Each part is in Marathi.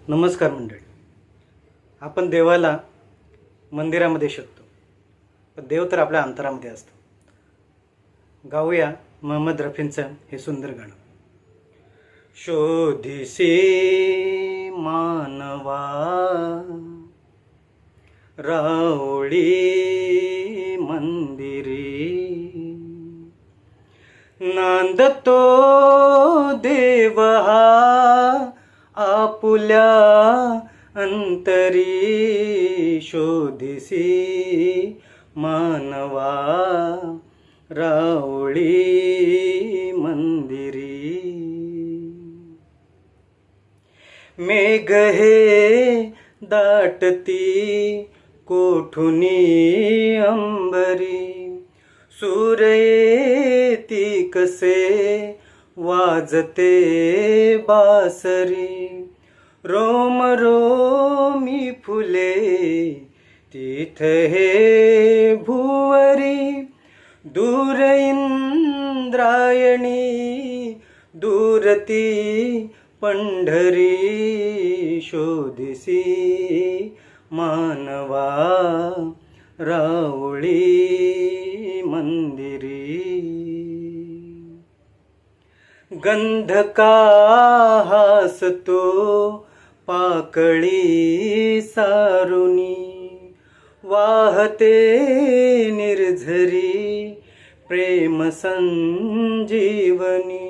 नमस्कार मंडळी. आपण देवाला मंदिरामध्ये शोधतो, पण देव तर आपल्या अंतरामध्ये असतो. गाऊया मोहम्मद रफींचं हे सुंदर गाणं. शोधिसे मानवा रावळी मंदिरी, नांदतो देव हा आपुल्या अंतरी. शोधिसी मानवा रावळी मंदिरी. मेघ हे दाटती कोठुनी अंबरी, सूर्येती कसे वाजते बासरी. रोम रोमी फुले तिथ हे भुवरी, दूर इंद्रायणी दूरती पंढरी. शोधिसी मानवा रावळी मंदिरी. गंध का हासतो पाकळी सारुनी, वाहते निर्झरी प्रेम संजीवनी.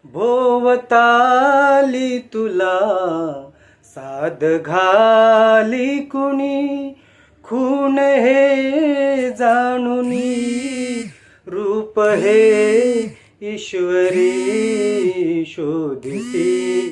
भोवताली तुला साद घाली कुणी, खून हे जाणुनी रूप हे ईश्वरी. शोधिसी